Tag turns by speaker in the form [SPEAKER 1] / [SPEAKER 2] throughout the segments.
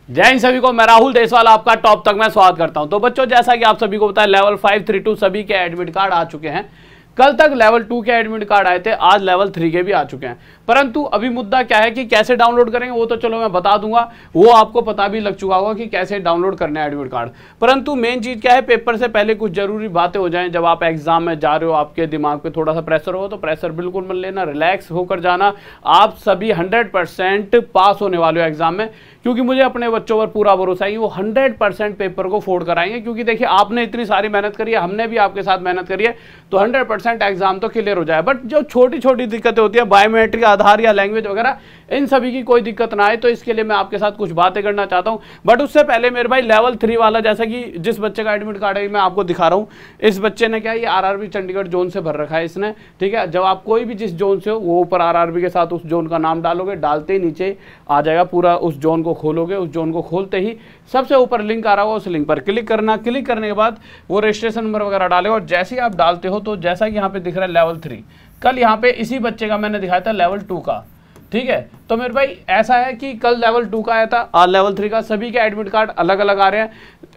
[SPEAKER 1] जय हिंद सभी को, मैं राहुल देशवाल आपका टॉप तक मैं स्वागत करता हूं। तो बच्चों, जैसा कि आप सभी को पता है, लेवल 532 सभी के एडमिट कार्ड आ चुके हैं। कल तक लेवल 2 के एडमिट कार्ड आए थे, आज लेवल 3 के भी आ चुके हैं। परंतु अभी मुद्दा क्या है कि कैसे डाउनलोड करेंगे वो तो चलो मैं बता दूंगा, वो आपको पता भी लग चुका होगा कि कैसे डाउनलोड करना है एडमिट कार्ड। परंतु मेन चीज क्या है, पेपर से पहले कुछ जरूरी बातें हो जाएं। जब आप एग्जाम में जा रहे हो, आपके दिमाग पे थोड़ा सा प्रेशर हो तो प्रेशर बिल्कुल मत लेना, रिलैक्स होकर जाना। आप सभी 100% पास होने वाले हो एग्जाम में, क्योंकि मुझे अपने बच्चों पर पूरा भरोसा है कि वो 100% पेपर को फोड़ कराएंगे। क्योंकि देखिए, आपने इतनी सारी मेहनत करी है, हमने भी आपके साथ मेहनत करी है, तो 100% एग्जाम तो क्लियर हो जाए। बट जो छोटी छोटी दिक्कतें होती है, बायोमेट्रिक, आधार या लैंग्वेज वगैरह, इन सभी की कोई दिक्कत ना आए, तो इसके लिए मैं आपके साथ कुछ बातें करना चाहता हूं। बट उससे पहले मेरे भाई, लेवल 3 वाला, जैसा कि जिस बच्चे का एडमिट कार्ड है मैं आपको दिखा रहा हूं, इस बच्चे ने क्या, ये आरआरबी चंडीगढ़ जोन से भर रखा है इसने, ठीक है। जब आप कोई भी जिस जोन से हो, वो ऊपर आरआरबी के साथ उस जोन का नाम डालोगे, डालते ही नीचे आ जाएगा पूरा, उस जोन को खोलोगे, उस जोन को खोलते ही सबसे ऊपर लिंक आ रहा होगा, उस लिंक पर क्लिक करना। क्लिक करने के बाद वो रजिस्ट्रेशन नंबर वगैरह डालेगा, और जैसे ही आप डालते हो तो जैसा कि यहाँ पे दिख रहा है लेवल 3, कल यहाँ पे इसी बच्चे का मैंने दिखाया था लेवल 2 का, ठीक है। तो मेरे भाई ऐसा है कि कल लेवल 2 का आया था, आज लेवल 3 का, सभी के एडमिट कार्ड अलग अलग आ रहे हैं।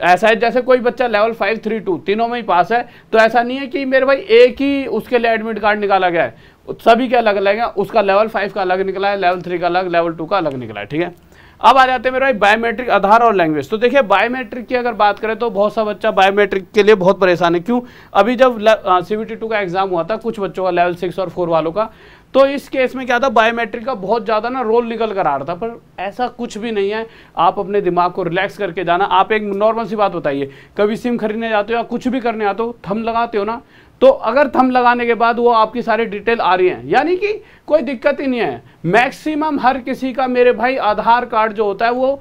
[SPEAKER 1] ऐसा है जैसे कोई बच्चा लेवल 532 तीनों में ही पास है, तो ऐसा नहीं है कि मेरे भाई एक ही उसके लिए एडमिट कार्ड निकाला गया है, सभी के अलग अलग है। उसका लेवल 5 का अलग निकला है, लेवल 3 का अलग, लेवल 2 का अलग निकला है, ठीक है। अब आ जाते हैं मेरे भाई बायोमेट्रिक, आधार और लैंग्वेज। तो देखिए, बायोमेट्रिक की अगर बात करें तो बहुत सा बच्चा बायोमेट्रिक के लिए बहुत परेशान है। क्यों? अभी जब CBT 2 का एग्जाम हुआ था, कुछ बच्चों का लेवल 6 और 4 वालों का, तो इस केस में क्या था, बायोमेट्रिक का बहुत ज़्यादा ना रोल निकल कर आ रहा था। पर ऐसा कुछ भी नहीं है, आप अपने दिमाग को रिलैक्स करके जाना। आप एक नॉर्मल सी बात बताइए, कभी सिम खरीदने जाते हो या कुछ भी करने आते हो, थंब लगाते हो ना, तो अगर थंब लगाने के बाद वो आपकी सारी डिटेल आ रही है, यानी कि कोई दिक्कत ही नहीं है। मैक्सिमम हर किसी का मेरे भाई आधार कार्ड जो होता है वो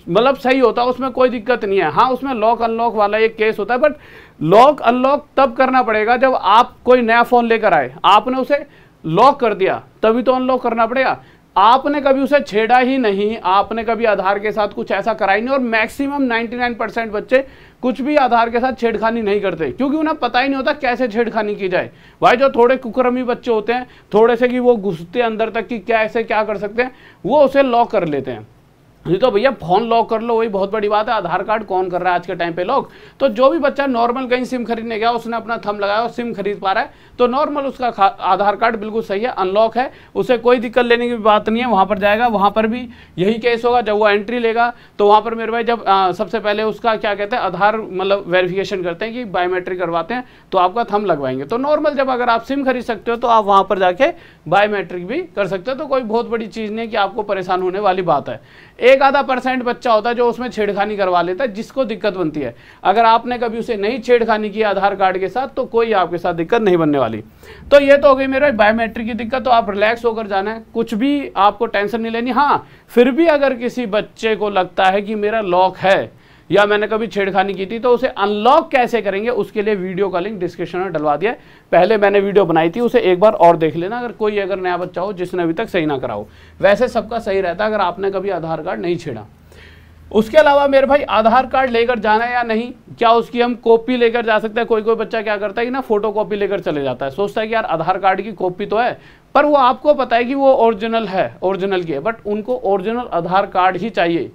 [SPEAKER 1] मतलब सही होता है, उसमें कोई दिक्कत नहीं है। हाँ, उसमें लॉक अनलॉक वाला एक केस होता है, बट लॉक अनलॉक तब करना पड़ेगा जब आप कोई नया फ़ोन लेकर आए, आपने उसे लॉक कर दिया, तभी तो अनलॉक करना पड़ेगा। आपने कभी उसे छेड़ा ही नहीं, आपने कभी आधार के साथ कुछ ऐसा करा ही नहीं। और मैक्सिमम 99% बच्चे कुछ भी आधार के साथ छेड़खानी नहीं करते, क्योंकि उन्हें पता ही नहीं होता कैसे छेड़खानी की जाए। भाई जो थोड़े कुकर्मी बच्चे होते हैं, थोड़े से कि वो घुसते अंदर तक कि कैसे क्या कर सकते हैं, वो उसे लॉक कर लेते हैं। नहीं तो भैया फोन लॉक कर लो, वही बहुत बड़ी बात है। आधार कार्ड कौन कर रहा है आज के टाइम पे लॉक? तो जो भी बच्चा नॉर्मल कहीं सिम खरीदने गया, उसने अपना थंब लगाया और सिम खरीद पा रहा है, तो नॉर्मल उसका आधार कार्ड बिल्कुल सही है, अनलॉक है, उसे कोई दिक्कत लेने की बात नहीं है। वहां पर जाएगा, वहां पर भी यही केस होगा। जब वो एंट्री लेगा तो वहां पर मेरे भाई जब सबसे पहले उसका क्या कहते हैं, आधार मतलब वेरिफिकेशन करते हैं कि बायोमेट्रिक करवाते हैं, तो आपका थंब लगवाएंगे। तो नॉर्मल जब अगर आप सिम खरीद सकते हो तो आप वहां पर जाके बायोमेट्रिक भी कर सकते हो, तो कोई बहुत बड़ी चीज नहीं है कि आपको परेशान होने वाली बात है। एक आधा % बच्चा होता है जो उसमें छेड़खानी करवा लेता है, जिसको दिक्कत बनती है। अगर आपने कभी उसे नहीं छेड़खानी की आधार कार्ड के साथ, तो कोई आपके साथ दिक्कत नहीं बनने वाली। तो ये तो हो गई मेरे बायोमेट्रिक की दिक्कत, तो आप रिलैक्स होकर जाना है, कुछ भी आपको टेंशन नहीं लेनी। हाँ, फिर भी अगर किसी बच्चे को लगता है कि मेरा लॉक है या मैंने कभी छेड़खानी की थी, तो उसे अनलॉक कैसे करेंगे, उसके लिए वीडियो का लिंक डिस्क्रिप्शन में डलवा दिया है। पहले मैंने वीडियो बनाई थी, उसे एक बार और देख लेना, अगर कोई अगर नया बच्चा हो जिसने अभी तक सही ना करा हो। वैसे सबका सही रहता है अगर आपने कभी आधार कार्ड नहीं छेड़ा। उसके अलावा मेरे भाई, आधार कार्ड लेकर जाना है या नहीं, क्या उसकी हम कॉपी लेकर जा सकते हैं? कोई कोई बच्चा क्या करता है कि ना, फोटो कॉपी लेकर चले जाता है, सोचता है कि यार आधार कार्ड की कॉपी तो है, पर वो आपको पता है कि वो ओरिजिनल है, ओरिजिनल की है, बट उनको ओरिजिनल आधार कार्ड ही चाहिए।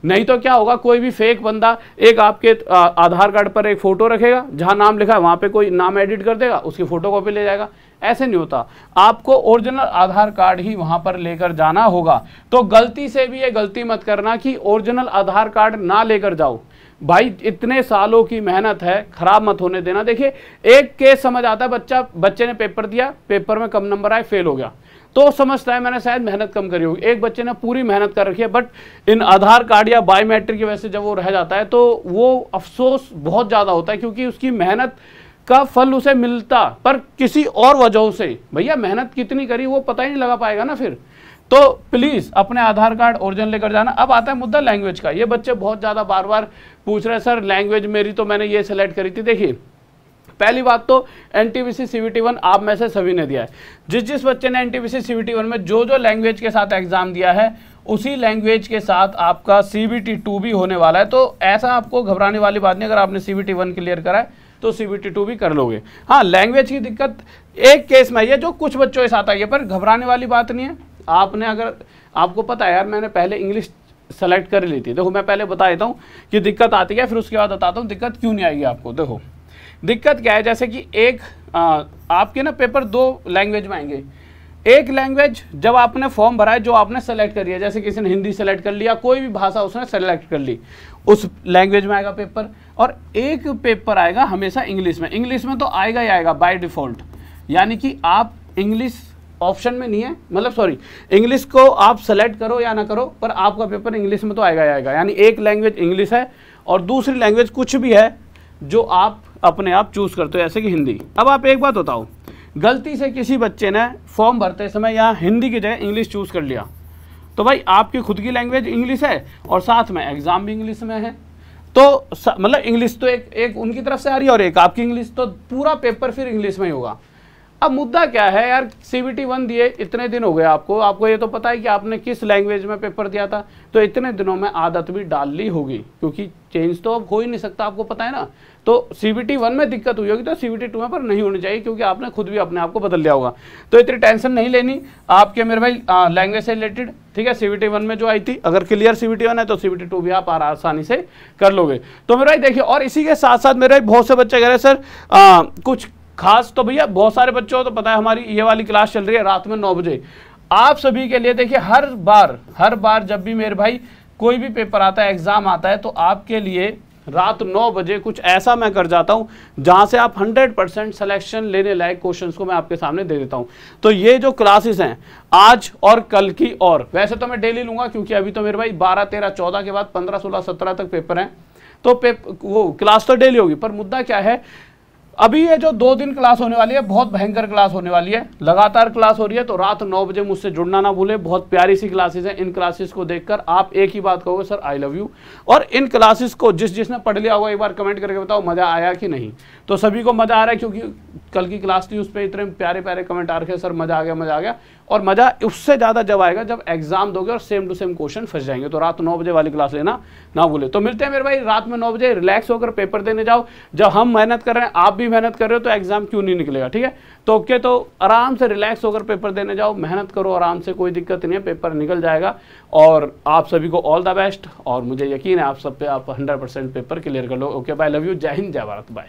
[SPEAKER 1] नहीं तो क्या होगा, कोई भी फेक बंदा एक आपके आधार कार्ड पर एक फोटो रखेगा, जहां नाम लिखा है वहां पे कोई नाम एडिट कर देगा, उसकी फोटो कॉपी ले जाएगा। ऐसे नहीं होता, आपको ओरिजिनल आधार कार्ड ही वहां पर लेकर जाना होगा। तो गलती से भी ये गलती मत करना कि ओरिजिनल आधार कार्ड ना लेकर जाओ। भाई इतने सालों की मेहनत है, खराब मत होने देना। देखिए, एक केस समझ आता है, बच्चे ने पेपर दिया, पेपर में कम नंबर आए, फेल हो गया, तो समझता है मैंने शायद मेहनत कम करी होगी। एक बच्चे ने पूरी मेहनत कर रखी है, बट इन आधार कार्ड या बायोमेट्रिक की वजह से जब वो रह जाता है, तो वो अफसोस बहुत ज़्यादा होता है, क्योंकि उसकी मेहनत का फल उसे मिलता पर किसी और वजहों से। भैया मेहनत कितनी करी वो पता ही नहीं लगा पाएगा ना फिर। तो प्लीज़ अपने आधार कार्ड ओरिजिनल लेकर जाना। अब आता है मुद्दा लैंग्वेज का। ये बच्चे बहुत ज़्यादा बार बार पूछ रहे हैं, सर लैंग्वेज मेरी तो मैंने ये सेलेक्ट करी थी। देखिए, पहली बात तो NTPC CBT 1 आप में से सभी ने दिया है। जिस बच्चे ने NTPC CBT 1 में जो लैंग्वेज के साथ एग्जाम दिया है, उसी लैंग्वेज के साथ आपका CBT 2 भी होने वाला है। तो ऐसा आपको घबराने वाली बात नहीं, अगर आपने CBT 1 क्लियर करा है तो CBT 2 भी कर लोगे। हाँ, लैंग्वेज की दिक्कत एक केस में है जो कुछ बच्चों के साथ आई है, पर घबराने वाली बात नहीं है। आपने अगर आपको पता है यार, मैंने पहले इंग्लिश सेलेक्ट कर ली थी। देखो मैं पहले बता देता हूँ कि दिक्कत आती है, फिर उसके बाद बताता हूँ दिक्कत क्यों नहीं आएगी आपको। देखो दिक्कत क्या है, जैसे कि एक आपके ना पेपर 2 लैंग्वेज में आएंगे। एक लैंग्वेज जब आपने फॉर्म भरा है जो आपने सेलेक्ट करी है, जैसे किसी ने हिंदी सेलेक्ट कर लिया, कोई भी भाषा उसने सेलेक्ट कर ली, उस लैंग्वेज में आएगा पेपर। और एक पेपर आएगा हमेशा इंग्लिश में। इंग्लिश में तो आएगा ही आएगा बाय डिफ़ॉल्ट, यानी कि आप इंग्लिश ऑप्शन में नहीं है, मतलब सॉरी, इंग्लिश को आप सेलेक्ट करो या ना करो पर आपका पेपर इंग्लिश में तो आएगा ही आएगा। यानी एक लैंग्वेज इंग्लिश है और दूसरी लैंग्वेज कुछ भी है जो आप अपने आप चूज़ करते हो, जैसे कि हिंदी। अब आप एक बात बताओ, गलती से किसी बच्चे ने फॉर्म भरते समय यहाँ हिंदी की जगह इंग्लिश चूज़ कर लिया, तो भाई आपकी खुद की लैंग्वेज इंग्लिश है और साथ में एग्ज़ाम भी इंग्लिश में है, तो मतलब इंग्लिश तो एक उनकी तरफ से आ रही है और एक आपकी इंग्लिश, तो पूरा पेपर फिर इंग्लिश में ही होगा। अब मुद्दा क्या है यार, CBT 1 दिए इतने दिन हो गए आपको ये तो पता है कि आपने किस लैंग्वेज में पेपर दिया था, तो इतने दिनों में आदत भी डाल ली होगी, क्योंकि चेंज तो अब हो ही नहीं सकता, आपको पता है ना। तो CBT 1 में दिक्कत हुई होगी तो CBT 2 में पर नहीं होनी चाहिए, क्योंकि आपने खुद भी अपने आप को बदल लिया होगा। तो इतनी टेंशन नहीं लेनी आपके मेरे भाई लैंग्वेज से रिलेटेड, ठीक है। CBT 1 में जो आई थी, अगर क्लियर CBT 1 है तो CBT 2 भी आप आसानी से कर लोगे। तो मेरे भाई देखिए, और इसी के साथ साथ मेरे बहुत से बच्चे कह रहे हैं सर कुछ खास, तो भैया बहुत सारे बच्चों को तो पता है हमारी ये वाली क्लास चल रही है रात में 9 बजे। आप सभी के लिए देखिए, हर बार जब भी मेरे भाई कोई भी पेपर आता है, एग्जाम आता है, तो आपके लिए रात 9 बजे कुछ ऐसा मैं कर जाता हूं जहां से आप 100% सिलेक्शन लेने लायक क्वेश्चंस को मैं आपके सामने दे देता हूं। तो ये जो क्लासेस हैं आज और कल की, और वैसे तो मैं डेली लूंगा, क्योंकि अभी तो मेरे भाई 12, 13, 14 के बाद 15, 16, 17 तक पेपर हैं, तो वो क्लास तो डेली होगी। पर मुद्दा क्या है, अभी ये जो 2 दिन क्लास होने वाली है, बहुत भयंकर क्लास होने वाली है, लगातार क्लास हो रही है, तो रात 9 बजे मुझसे जुड़ना ना भूले। बहुत प्यारी सी क्लासेस हैं, इन क्लासेस को देखकर आप एक ही बात कहोगे, सर आई लव यू। और इन क्लासेस को जिसने पढ़ लिया होगा एक बार कमेंट करके बताओ मजा आया कि नहीं। तो सभी को मजा आ रहा है, क्योंकि कल की क्लास थी, उस पर इतने प्यारे प्यारे कमेंट आ रखे, सर मजा आ गया। और मजा उससे ज्यादा जब आएगा जब एग्जाम दोगे और सेम टू सेम क्वेश्चन फंस जाएंगे। तो रात 9 बजे वाली क्लास लेना ना भूले। तो मिलते हैं मेरे भाई रात में 9 बजे, रिलैक्स होकर पेपर देने जाओ। जब हम मेहनत कर रहे हैं, आप भी मेहनत कर रहे हो, तो एग्जाम क्यों नहीं निकलेगा, ठीक है। तो ओके, तो आराम से रिलैक्स होकर पेपर देने जाओ, मेहनत करो आराम से, कोई दिक्कत नहीं है, पेपर निकल जाएगा। और आप सभी को ऑल द बेस्ट, और मुझे यकीन है आप सब पे आप 100% पेपर क्लियर कर लो। ओके बाय, लव यू, जय हिंद, जय भारत, बाय।